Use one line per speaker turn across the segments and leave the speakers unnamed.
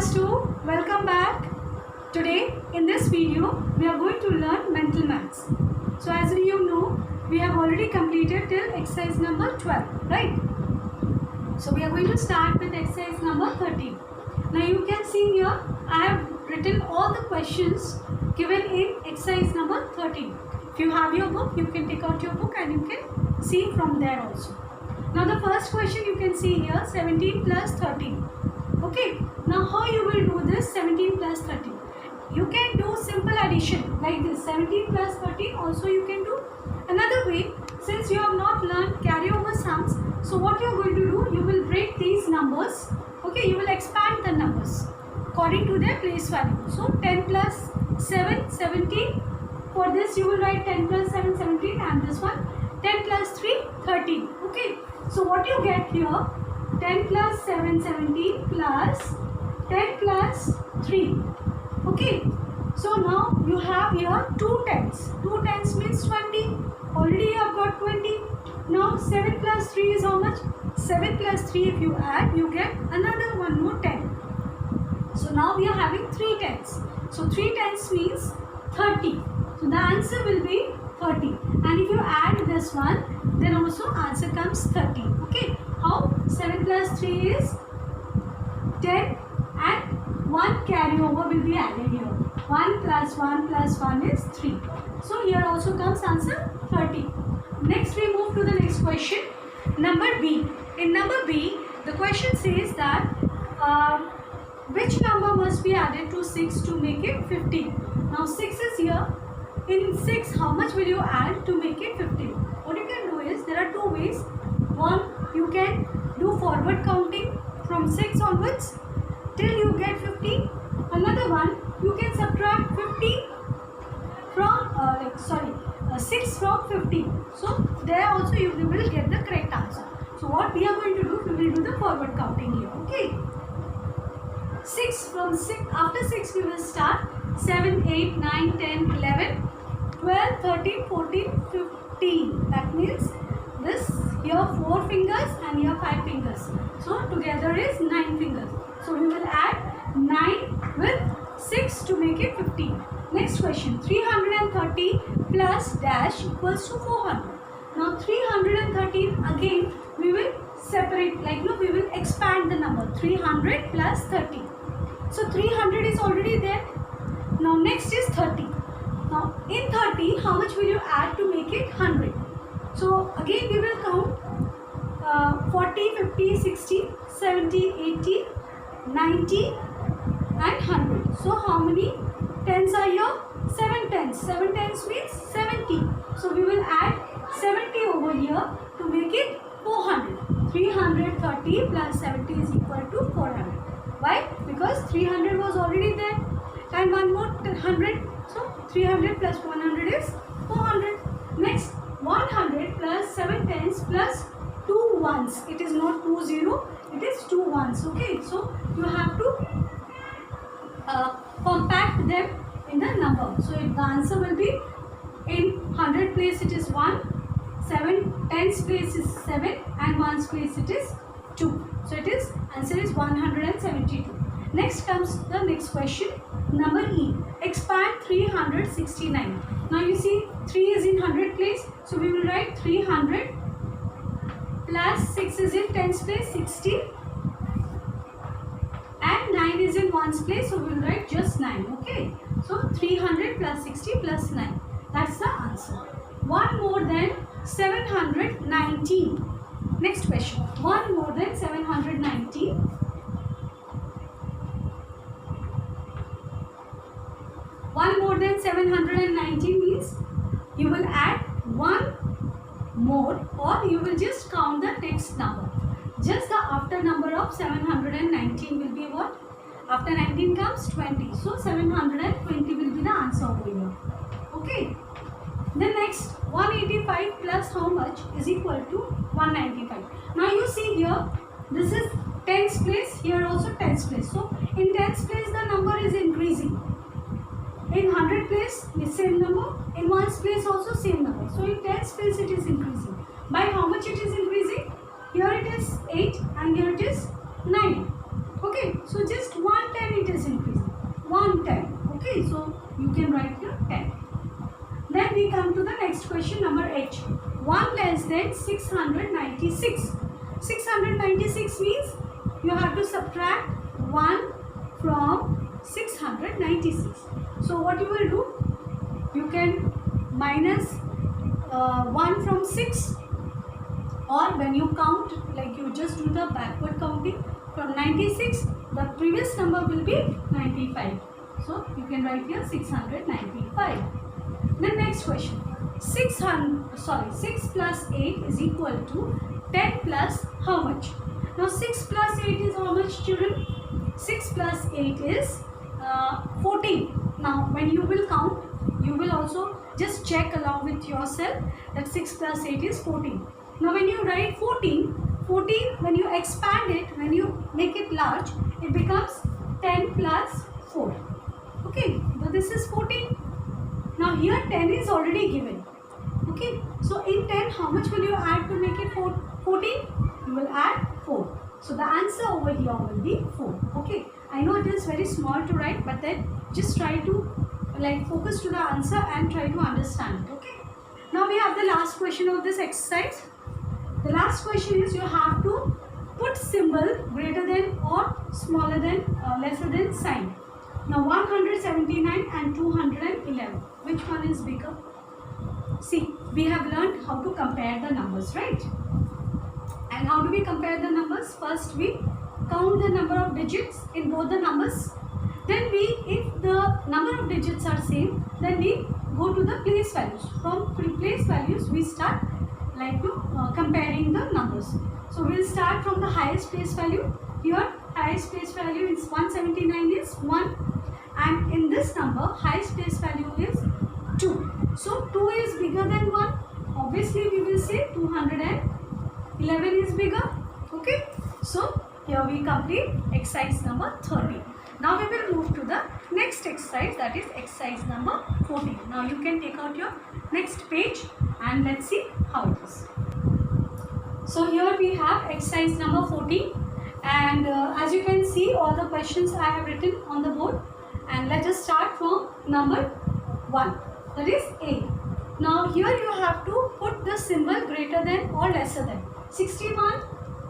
class 2, welcome back. Today in this video we are going to learn mental maths. So as you know, we have already completed till exercise number 12, right? So we are going to start with exercise number 13. Now you can see here I have written all the questions given in exercise number 13. If you have your book, you can take out your book and you can see from there also. Now the first question you can see here, 17 plus 13. Okay, now how you will do this 17 plus 13? You can do simple addition like this, 17 plus 13. Also you can do another way. Since you have not learned carryover sums, so what you are going to do, you will break these numbers. Okay, you will expand the numbers according to their place value. So 10 plus 7, 17. For this you will write 10 plus 7, 17, and this one 10 plus 3, 13. Okay, so what you get here, 10 plus 7, 17 plus 10 plus 3. Okay, so now you have here 2 tens. 2 tens means 20. Already you have got 20. Now 7 plus 3 is how much? 7 plus 3 if you add, you get another one more 10. So now we are having 3 tens. So 3 tens means 30. So the answer will be 30. And if you add this one, then also answer comes 30. Okay. How? 7 plus 3 is 10 and 1 carryover will be added here. 1 plus 1 plus 1 is 3. So here also comes answer 30. Next we move to the next question. Number B. In number B, the question says that which number must be added to 6 to make it 15? Now 6 is here. In 6, how much will you add to make it 15? What you can do is, there are 2 ways. One, you can do forward counting from 6 onwards till you get 15. Another one, you can subtract 15 from 6 from 15. So there also you will get the correct answer. So what we are going to do, we will do the forward counting here. Okay. 6 from 6, after 6 we will start 7, 8, 9, 10, 11, 12, 13, 14, 15. That means this here 4 fingers and here 5 fingers. So together is 9 fingers. So we will add 9 with 6 to make it 15. Next question, 330 plus dash equals to 400. Now 313 again we will separate, we will expand the number, 300 plus 30. So 300 is already there. Now next is 30. Now in 30, how much will you add to make it 100? So again we will count 40, 50, 60, 70, 80, 90 and 100. So how many tens are here? 7 tens. 7 tens means 70. So we will add 70 over here to make it 400. 330 plus 70 is equal to 400. Why? Because 300 was already there and one more 100. So 300 plus 100 is 400. Next, 100 plus 7 tens plus 2 ones. It is not 2 0, it is 2 ones. Okay, so you have to compact them in the number. So the answer will be, in 100 place it is 1, 7 tens place is 7 and 1's place it is 2. So it is, answer is 172. Next comes the next question, number E. Expand 369. Now you see 3 is in 100 place. So we will write 300 plus 6 is in 10's place, 60. And 9 is in 1's place. So we will write just 9. Okay. So 300 plus 60 plus 9. That's the answer. 1 more than 719. Next question. 1 more than 719. 1 more than 719 means you will add 1 more, or you will just count the next number. Just the after number of 719 will be what? After 19 comes 20. So 720 will be the answer over here. Okay. Then next, 185 plus how much is equal to 195. Now you see here, this is tens place, here also tens place. So in tens place the number is increasing. In 100 place the same number, in 1's place also same number. So in tens place it is increasing. By how much it is increasing? Here it is 8 and here it is 9. Okay, so just 110 110. Okay, so you can write here 10. Then we come to the next question, number H. 1 less than 696. 696 means you have to subtract 1 from 696. So what you will do? You can minus 1 from 6, or when you count, like you just do the backward counting from 96, the previous number will be 95. So you can write here 695. Then next question, 6 plus 8 is equal to 10 plus how much? Now 6 plus 8 is how much, children? 6 plus 8 is 14. Now when you will count, you will also just check along with yourself that 6 plus 8 is 14. Now when you write 14, when you expand it, when you make it large, it becomes 10 plus 4. Okay, so this is 14. Now here 10 is already given. Okay, so in 10, how much will you add to make it 14? You will add 4. So the answer over here will be 4. Okay, I know it is very small to write, but then just try to focus to the answer and try to understand it. Okay, now we have the last question of this exercise. The last question is you have to put symbol greater than or smaller than lesser than sign. Now 179 and 211, which one is bigger? See, we have learned how to compare the numbers, right? And how do we compare the numbers? First we count the number of digits in both the numbers. Then if the number of digits are same, then we go to the place values. From place values we start comparing the numbers. So we'll start from the highest place value. Here highest place value is 179 is 1, and in this number highest place value is 2. So 2 is bigger than 1. Obviously we will say 211 is bigger. Okay, so here we complete exercise number 30. Now we will move to the next exercise, that is exercise number 14. Now you can take out your next page and let's see how it is. So here we have exercise number 14, and as you can see all the questions I have written on the board, and let us start from number 1, that is A. Now here you have to put the symbol greater than or lesser than 61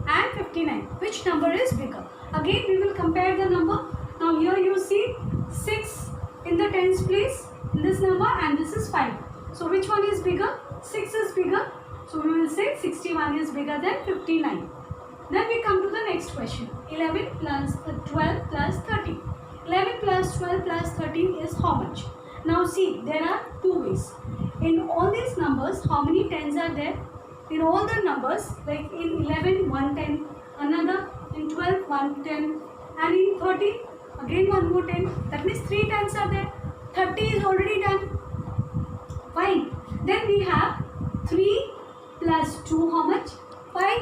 and 59. Which number is bigger? Again we will compare the number. Now here you see 6 in the tens place in this number, and this is 5. So which one is bigger? 6 is bigger. So we will say 61 is bigger than 59. Then we come to the next question. 11 plus 12 plus 13. 11 plus 12 plus 13 is how much? Now see, there are two ways. In all these numbers, how many tens are there? In all the numbers, like in 11, 110, another, in 12, 110, and in 13, again one more 10. That means 3 tens are there. 30 is already done. Fine. Then we have 3 plus 2 how much? 5,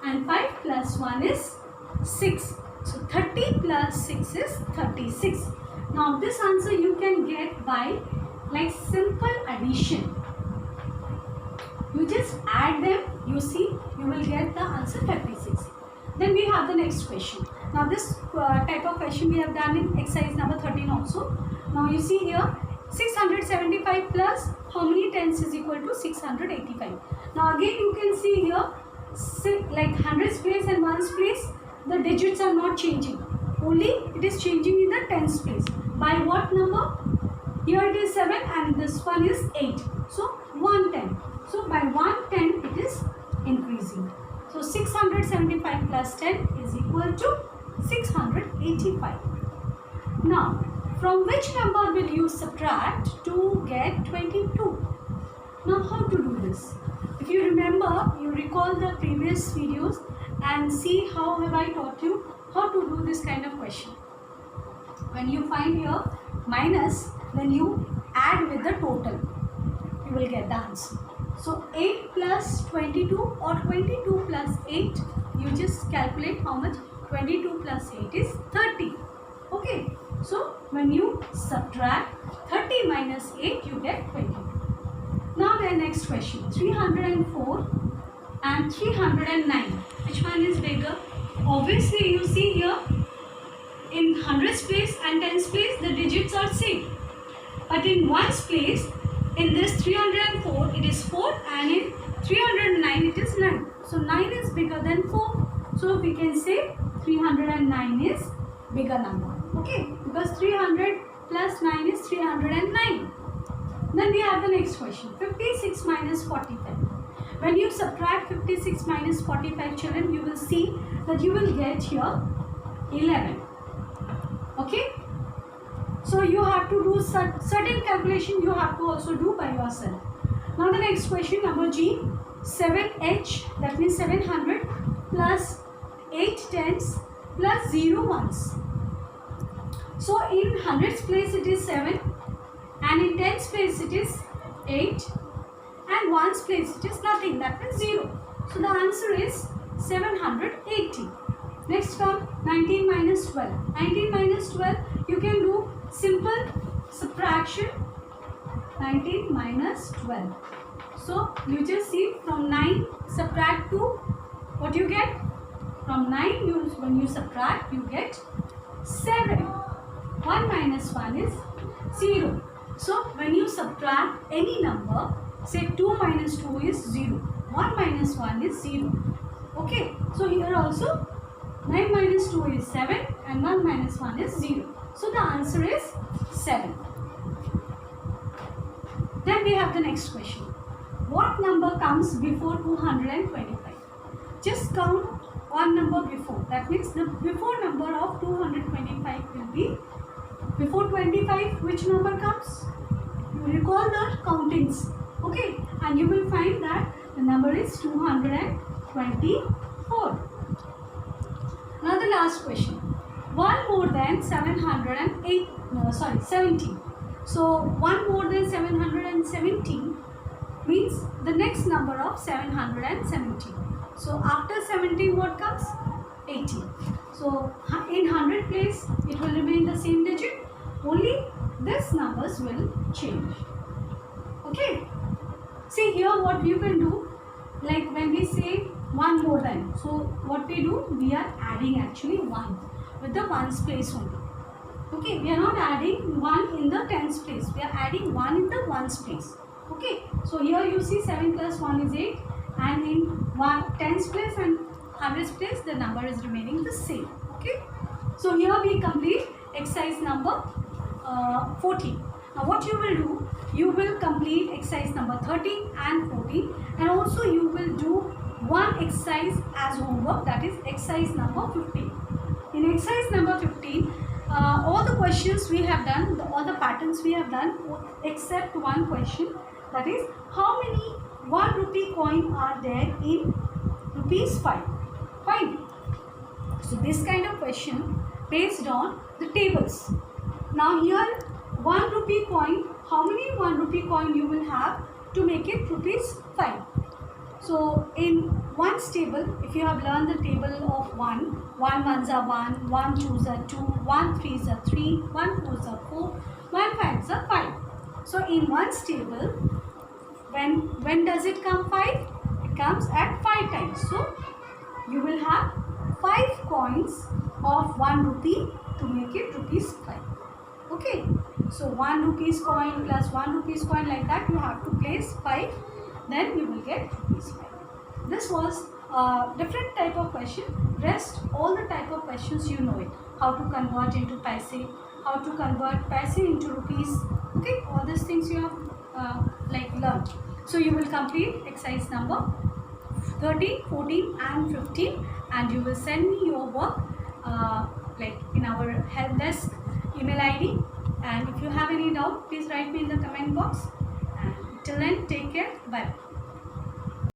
and 5 plus 1 is 6. So 30 plus 6 is 36. Now this answer you can get by simple addition. You just add them, you see, you will get the answer 36. Then we have the next question. Now this type of question we have done in exercise number 13 also. Now you see here 675 plus how many tens is equal to 685. Now again you can see here hundreds place and ones place, the digits are not changing. Only it is changing in the tens place. By what number? Here it is 7 and this one is 8. So 110. So by 110 it is increasing. So 675 plus 10 is equal to 685. Now from which number will you subtract to get 22? Now how to do this? If you remember, you recall the previous videos and see how have I taught you how to do this kind of question. When you find here minus, then you add with the total. You will get the answer. So 8 plus 22 or 22 plus 8, you just calculate how much 22 plus 8 is 30. Okay. So when you subtract 30 minus 8, you get 22. Now the next question, 304 and 309. Which one is bigger? Obviously you see here in hundreds place and tens place the digits are same. But in ones place, in this 304 it is 4 and in 309 it is 9. So 9 is bigger than 4. So we can say 309 is bigger number. Okay, because 300 plus 9 is 309. Then we have the next question. 56 minus 45. When you subtract 56 minus 45, children, you will see that you will get here 11. Okay. So you have to do certain calculation you have to also do by yourself. Now the next question, number G, 7H, that means 700 plus 8 tens plus 0 ones. So in hundreds place it is 7 and in tens place it is 8 and ones place it is nothing, that means 0. So the answer is 780. Next come 19 minus 12. 19 minus 12 you can do simple subtraction. 19 minus 12. So you just see from 9 subtract 2, what you get? From 9 when you subtract you get 7. 1 minus 1 is 0. So when you subtract any number, say 2 minus 2 is 0. 1 minus 1 is 0. Okay. So here also 9 minus 2 is 7 and 1 minus 1 is 0. So the answer is 7. Then we have the next question. What number comes before 225? Just count one number before. That means the before number of 225 will be before 25. Which number comes? You recall the countings. Okay. And you will find that the number is 224. Now the last question. 1 more than 17. So 1 more than 717 means the next number of 717. So after 17 what comes? 18. So in 100 place it will remain the same digit. Only these numbers will change. Okay. See here what you can do. Like when we say 1 more than. So what we do? We are adding actually 1 with the ones place only. Okay. We are not adding 1 in the tens place. We are adding 1 in the ones place. Okay. So here you see 7 plus 1 is 8 and in tens place and hundreds place the number is remaining the same. Okay. So here we complete exercise number 14. Now what you will do? You will complete exercise number 13 and 14 and also you will do one exercise as homework, that is exercise number 15. In exercise number 15, all the questions we have done, all the patterns we have done except one question, that is how many 1 rupee coin are there in rupees 5? Fine. So this kind of question based on the tables. Now here 1 rupee coin, how many 1 rupee coin you will have to make it rupees 5? So in ones table, if you have learned the table of 1 ones are 1, 1 twos are 2, 1 threes are 3, 1 fours are 4, 1 fives are 5. So in ones table, when does it come 5? It comes at 5 times. So you will have 5 coins of 1 rupee to make it rupees 5. Okay. So 1 rupees coin plus 1 rupees coin, like that you have to place 5. Then you will get rupees 5. This was a different type of question. Rest all the type of questions you know it. How to convert into paise, how to convert paise into rupees. Okay, all these things you have learned. So you will complete exercise number 13, 14 and 15 and you will send me your work in our help desk email ID. And if you have any doubt, please write me in the comment box. And till then, take care. Bye.